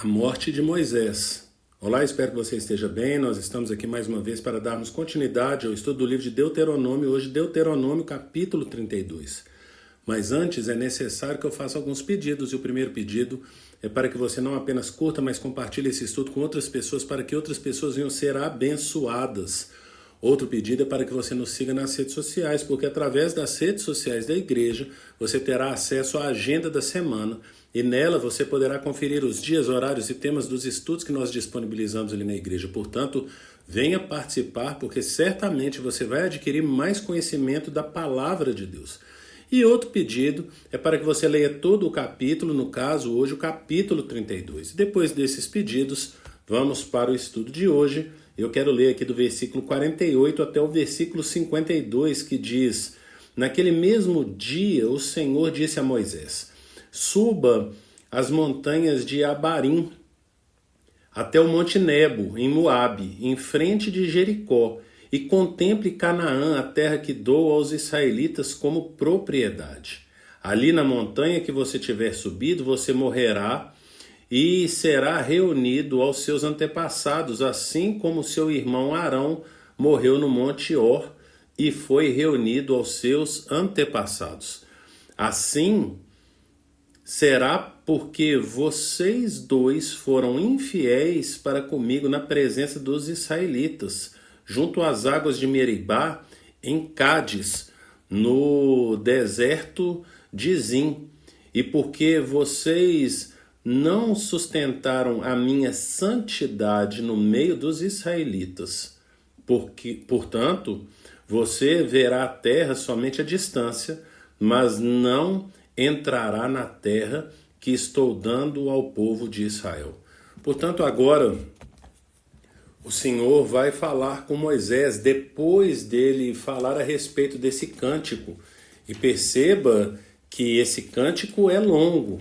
A morte de Moisés. Olá, espero que você esteja bem. Nós estamos aqui mais uma vez para darmos continuidade ao estudo do livro de Deuteronômio, hoje Deuteronômio capítulo 32. Mas antes é necessário que eu faça alguns pedidos, e o primeiro pedido é para que você não apenas curta, mas compartilhe esse estudo com outras pessoas, para que outras pessoas venham ser abençoadas. Outro pedido é para que você nos siga nas redes sociais, porque através das redes sociais da igreja você terá acesso à agenda da semana e nela você poderá conferir os dias, horários e temas dos estudos que nós disponibilizamos ali na igreja. Portanto, venha participar, porque certamente você vai adquirir mais conhecimento da palavra de Deus. E outro pedido é para que você leia todo o capítulo, no caso hoje o capítulo 32. Depois desses pedidos, vamos para o estudo de hoje. Eu quero ler aqui do versículo 48 até o versículo 52, que diz: Naquele mesmo dia o Senhor disse a Moisés: Suba as montanhas de Abarim até o monte Nebo, em Moabe, em frente de Jericó, e contemple Canaã, a terra que dou aos israelitas como propriedade. Ali na montanha que você tiver subido, você morrerá e será reunido aos seus antepassados, assim como seu irmão Arão morreu no monte Hor e foi reunido aos seus antepassados. Assim será porque vocês dois foram infiéis para comigo na presença dos israelitas, junto às águas de Meribá, em Cádiz, no deserto de Zim, e porque vocês não sustentaram a minha santidade no meio dos israelitas. Portanto, você verá a terra somente à distância, mas não entrará na terra que estou dando ao povo de Israel. Portanto, agora o Senhor vai falar com Moisés, depois dele falar a respeito desse cântico. E perceba que esse cântico é longo.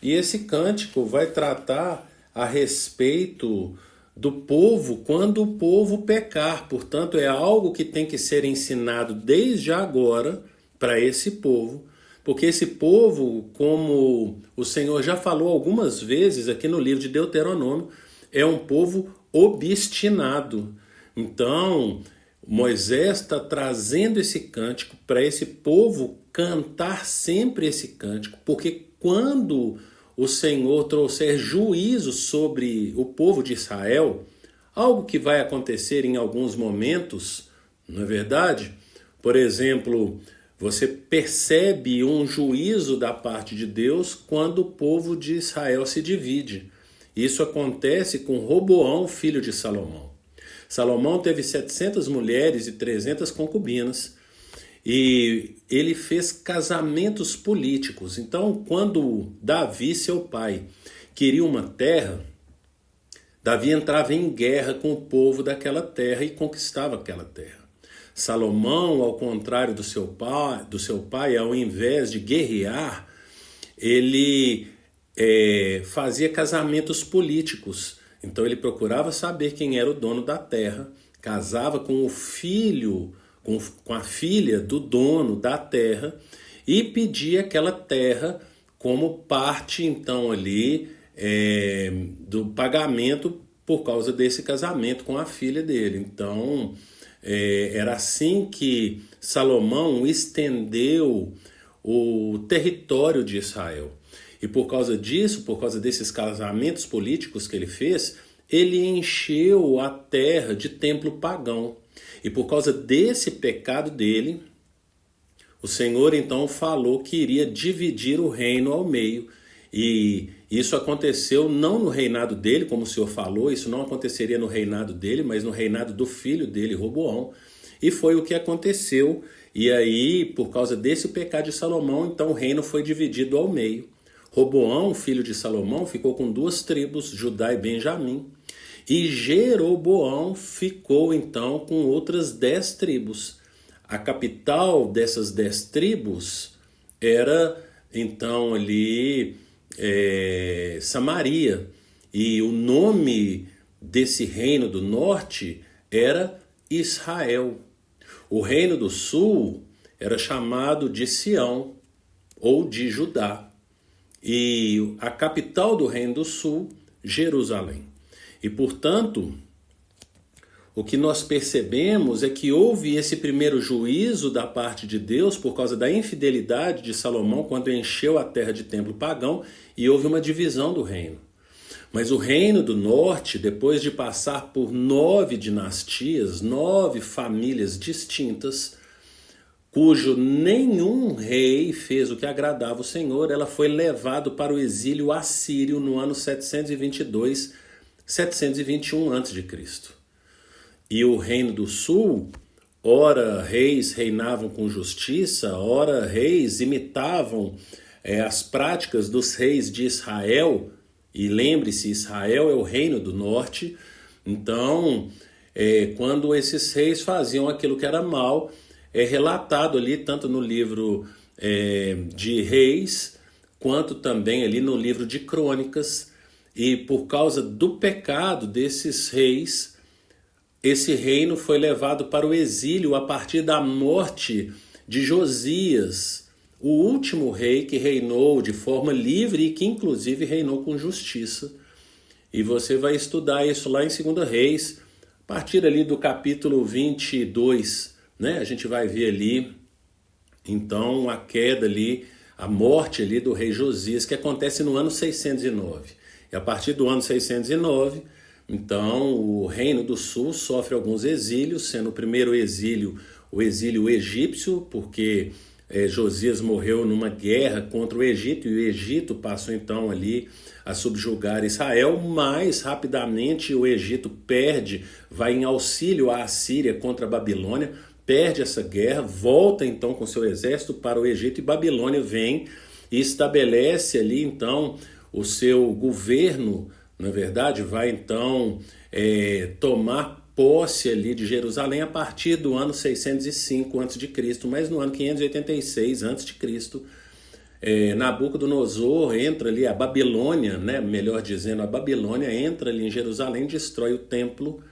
E esse cântico vai tratar a respeito do povo quando o povo pecar. Portanto, é algo que tem que ser ensinado desde agora para esse povo, porque esse povo, como o Senhor já falou algumas vezes aqui no livro de Deuteronômio, é um povo obstinado. Então, Moisés está trazendo esse cântico para esse povo cantar sempre esse cântico, porque quando o Senhor trouxer juízo sobre o povo de Israel, algo que vai acontecer em alguns momentos, não é verdade? Por exemplo, você percebe um juízo da parte de Deus quando o povo de Israel se divide. Isso acontece com Roboão, filho de Salomão. Salomão teve 700 mulheres e 300 concubinas, e ele fez casamentos políticos. Então, quando Davi, seu pai, queria uma terra, Davi entrava em guerra com o povo daquela terra e conquistava aquela terra. Salomão, ao contrário do seu pai, ao invés de guerrear, ele fazia casamentos políticos. Então ele procurava saber quem era o dono da terra, casava com o filho, com a filha do dono da terra, e pedia aquela terra como parte, então, ali do pagamento por causa desse casamento com a filha dele. Então, era assim que Salomão estendeu o território de Israel. E por causa disso, por causa desses casamentos políticos que ele fez, ele encheu a terra de templo pagão. E por causa desse pecado dele, o Senhor então falou que iria dividir o reino ao meio. E isso aconteceu não no reinado dele, como o Senhor falou, isso não aconteceria no reinado dele, mas no reinado do filho dele, Roboão. E foi o que aconteceu. E aí, por causa desse pecado de Salomão, então o reino foi dividido ao meio. Roboão, filho de Salomão, ficou com 2 tribos, Judá e Benjamim. E Jeroboão ficou então com outras 10 tribos. A capital dessas 10 tribos era então ali Samaria. E o nome desse reino do norte era Israel. O reino do sul era chamado de Sião ou de Judá. E a capital do reino do sul Jerusalém. E, portanto, o que nós percebemos é que houve esse primeiro juízo da parte de Deus por causa da infidelidade de Salomão quando encheu a terra de templo pagão e houve uma divisão do reino. Mas o reino do norte, depois de passar por 9 dinastias, 9 famílias distintas, cujo nenhum rei fez o que agradava o Senhor, ela foi levado para o exílio assírio no ano 722, 721 a.C. E o reino do sul, ora reis reinavam com justiça, ora reis imitavam as práticas dos reis de Israel. E lembre-se, Israel é o reino do norte. Então, quando esses reis faziam aquilo que era mal, é relatado ali tanto no livro de Reis, quanto também ali no livro de Crônicas. E por causa do pecado desses reis, esse reino foi levado para o exílio a partir da morte de Josias, o último rei que reinou de forma livre e que inclusive reinou com justiça. E você vai estudar isso lá em 2 Reis, a partir ali do capítulo 22, né? A gente vai ver ali, então, a queda ali, a morte ali do rei Josias, que acontece no ano 609. E a partir do ano 609... então, o Reino do Sul sofre alguns exílios, sendo o primeiro exílio o exílio egípcio, porque Josias morreu numa guerra contra o Egito, e o Egito passou então ali a subjugar Israel. Mais rapidamente o Egito perde, vai em auxílio à Assíria contra a Babilônia, perde essa guerra, volta então com seu exército para o Egito, e Babilônia vem e estabelece ali então o seu governo. Na verdade, vai então tomar posse ali de Jerusalém a partir do ano 605 a.C., mas no ano 586 a.C., Nabucodonosor entra ali, a Babilônia, né, melhor dizendo, a Babilônia entra ali em Jerusalém, destrói o templo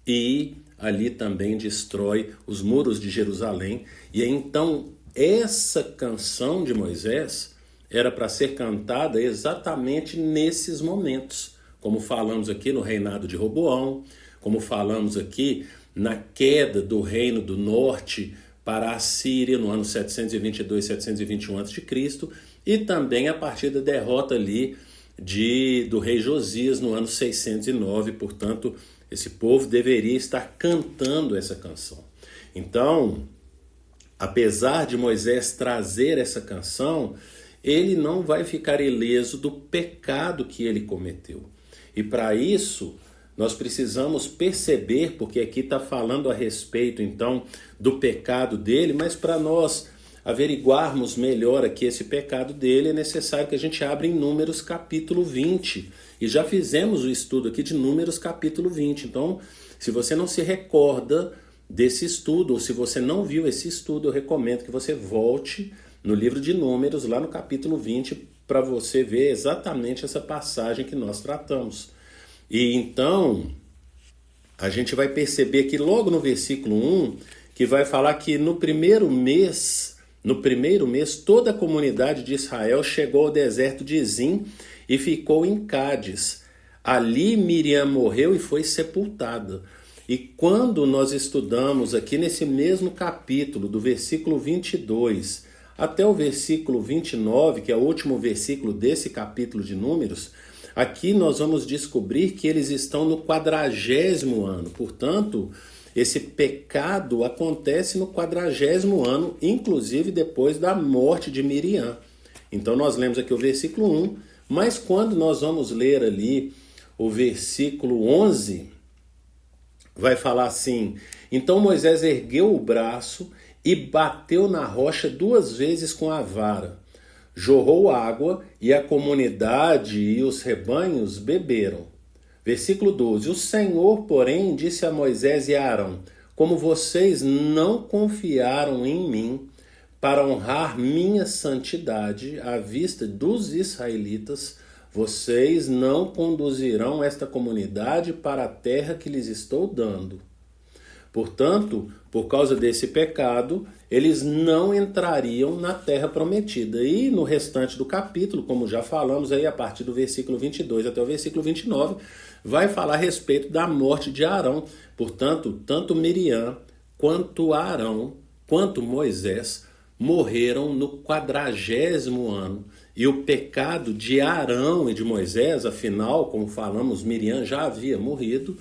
e ali também destrói os muros de Jerusalém. E então essa canção de Moisés era para ser cantada exatamente nesses momentos, como falamos aqui no reinado de Roboão, como falamos aqui na queda do reino do norte para a Síria no ano 722, 721 a.C., e também a partir da derrota ali do rei Josias no ano 609. Portanto, esse povo deveria estar cantando essa canção. Então, apesar de Moisés trazer essa canção, ele não vai ficar ileso do pecado que ele cometeu. E para isso, nós precisamos perceber, porque aqui está falando a respeito, então, do pecado dele, mas para nós averiguarmos melhor aqui esse pecado dele, é necessário que a gente abra em Números capítulo 20. E já fizemos o estudo aqui de Números capítulo 20. Então, se você não se recorda desse estudo, ou se você não viu esse estudo, eu recomendo que você volte no livro de Números, lá no capítulo 20, para você ver exatamente essa passagem que nós tratamos. E então, a gente vai perceber que logo no versículo 1, que vai falar que no primeiro mês, toda a comunidade de Israel chegou ao deserto de Zim e ficou em Cádiz. Ali Miriam morreu e foi sepultada. E quando nós estudamos aqui nesse mesmo capítulo, do versículo 22 até o versículo 29, que é o último versículo desse capítulo de Números, aqui nós vamos descobrir que eles estão no 40º ano. Portanto, esse pecado acontece no 40º ano, inclusive depois da morte de Miriam. Então nós lemos aqui o versículo 1, mas quando nós vamos ler ali o versículo 11, vai falar assim: então Moisés ergueu o braço e bateu na rocha 2 vezes com a vara. Jorrou água e a comunidade e os rebanhos beberam. Versículo 12. O Senhor, porém, disse a Moisés e a Arão: como vocês não confiaram em mim para honrar minha santidade à vista dos israelitas, vocês não conduzirão esta comunidade para a terra que lhes estou dando. Portanto, por causa desse pecado, eles não entrariam na terra prometida. E no restante do capítulo, como já falamos aí, a partir do versículo 22 até o versículo 29, vai falar a respeito da morte de Arão. Portanto, tanto Miriam quanto Arão, quanto Moisés, morreram no 40º ano. E o pecado de Arão e de Moisés, afinal, como falamos, Miriam já havia morrido,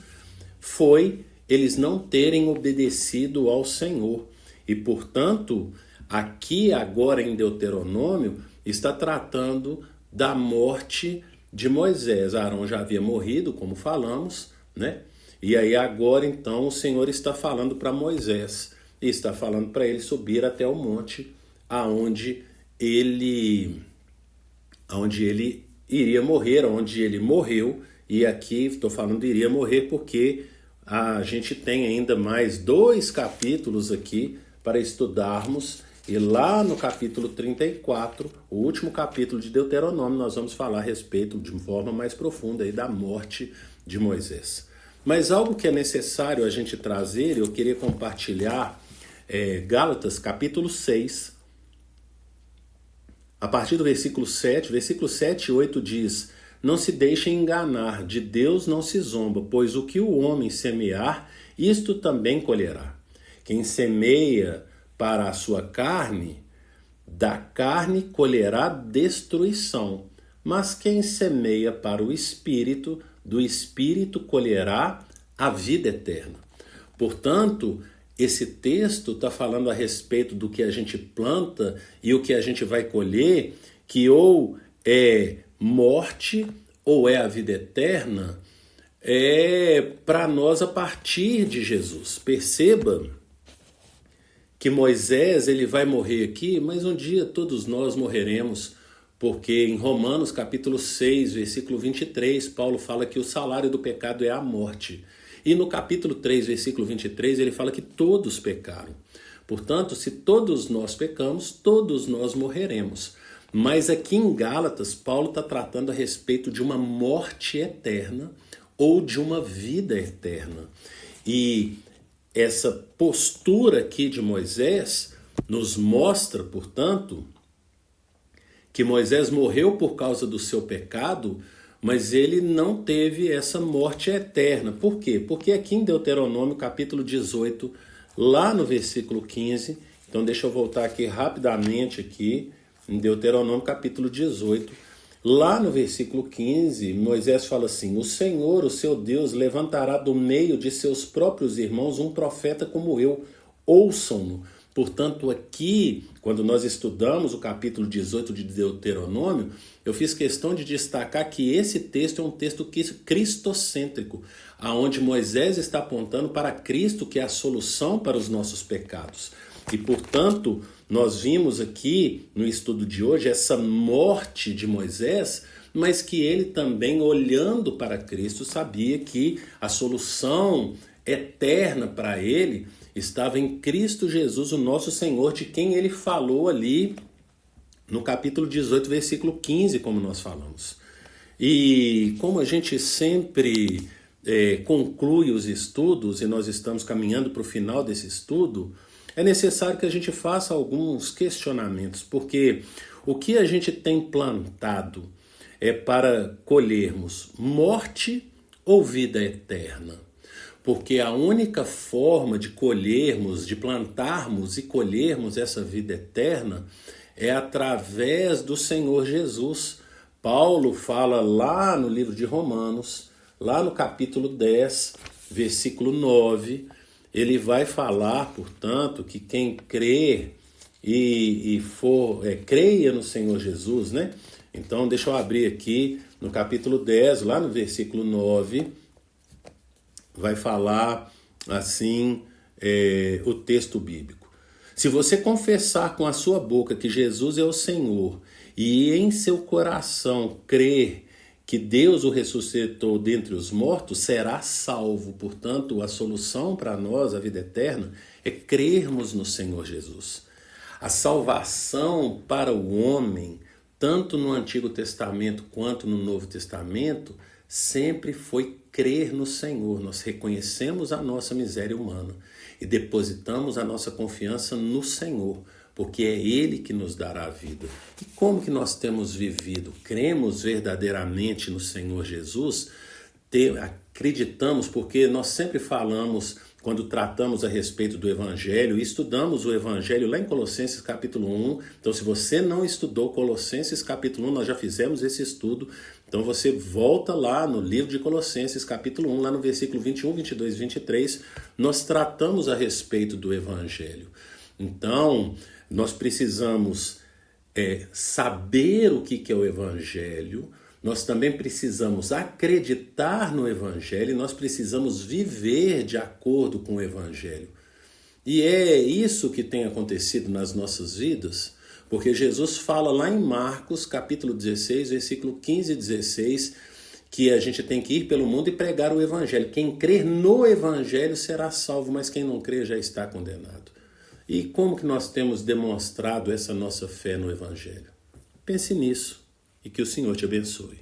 foi eles não terem obedecido ao Senhor. E, portanto, aqui agora em Deuteronômio, está tratando da morte de Moisés. Arão já havia morrido, como falamos, né? E aí agora, então, o Senhor está falando para Moisés, e está falando para ele subir até o monte, aonde ele iria morrer, onde ele morreu. E aqui estou falando iria morrer porque a gente tem ainda mais 2 capítulos aqui para estudarmos. E lá no capítulo 34, o último capítulo de Deuteronômio, nós vamos falar a respeito de forma mais profunda aí da morte de Moisés. Mas algo que é necessário a gente trazer, eu queria compartilhar Gálatas capítulo 6, a partir do versículo 7 e 8 diz: não se deixem enganar, de Deus não se zomba, pois o que o homem semear, isto também colherá. Quem semeia para a sua carne, da carne colherá destruição, mas quem semeia para o Espírito, do Espírito colherá a vida eterna. Portanto, esse texto está falando a respeito do que a gente planta e o que a gente vai colher, que ou é morte ou é a vida eterna, é para nós a partir de Jesus. Perceba que Moisés ele vai morrer aqui, mas um dia todos nós morreremos, porque em Romanos capítulo 6, versículo 23, Paulo fala que o salário do pecado é a morte. E no capítulo 3, versículo 23, ele fala que todos pecaram. Portanto, se todos nós pecamos, todos nós morreremos. Mas aqui em Gálatas, Paulo está tratando a respeito de uma morte eterna ou de uma vida eterna. E essa postura aqui de Moisés nos mostra, portanto, que Moisés morreu por causa do seu pecado, mas ele não teve essa morte eterna. Por quê? Porque aqui em Deuteronômio, capítulo 18, lá no versículo 15, então deixa eu voltar aqui rapidamente aqui, em Deuteronômio, capítulo 18, lá no versículo 15, Moisés fala assim: o Senhor, o seu Deus, levantará do meio de seus próprios irmãos um profeta como eu, ouçam-no. Portanto, aqui, quando nós estudamos o capítulo 18 de Deuteronômio, eu fiz questão de destacar que esse texto é um texto cristocêntrico, aonde Moisés está apontando para Cristo, que é a solução para os nossos pecados. E, portanto, nós vimos aqui no estudo de hoje essa morte de Moisés, mas que ele também, olhando para Cristo, sabia que a solução eterna para ele estava em Cristo Jesus, o nosso Senhor, de quem ele falou ali no capítulo 18, versículo 15, como nós falamos. E como a gente sempre conclui os estudos, e nós estamos caminhando para o final desse estudo, é necessário que a gente faça alguns questionamentos, porque o que a gente tem plantado é para colhermos morte ou vida eterna? Porque a única forma de colhermos, de plantarmos e colhermos essa vida eterna é através do Senhor Jesus. Paulo fala lá no livro de Romanos, lá no capítulo 10, versículo 9, ele vai falar, portanto, que quem crê creia no Senhor Jesus, né? Então, deixa eu abrir aqui no capítulo 10, lá no versículo 9, vai falar assim o texto bíblico. Se você confessar com a sua boca que Jesus é o Senhor e em seu coração crer que Deus o ressuscitou dentre os mortos, será salvo. Portanto, a solução para nós, a vida eterna, é crermos no Senhor Jesus. A salvação para o homem, tanto no Antigo Testamento quanto no Novo Testamento, sempre foi crer no Senhor. Nós reconhecemos a nossa miséria humana e depositamos a nossa confiança no Senhor, porque é Ele que nos dará a vida. E como que nós temos vivido? Cremos verdadeiramente no Senhor Jesus? Acreditamos, porque nós sempre falamos, quando tratamos a respeito do Evangelho, e estudamos o Evangelho lá em Colossenses capítulo 1. Então, se você não estudou Colossenses capítulo 1, nós já fizemos esse estudo. Então, você volta lá no livro de Colossenses capítulo 1, lá no versículo 21, 22 e 23, nós tratamos a respeito do Evangelho. Então, nós precisamos saber o que é o Evangelho, nós também precisamos acreditar no Evangelho, nós precisamos viver de acordo com o Evangelho. E é isso que tem acontecido nas nossas vidas, porque Jesus fala lá em Marcos, capítulo 16, versículo 15 e 16, que a gente tem que ir pelo mundo e pregar o Evangelho. Quem crer no Evangelho será salvo, mas quem não crer já está condenado. E como que nós temos demonstrado essa nossa fé no Evangelho? Pense nisso e que o Senhor te abençoe.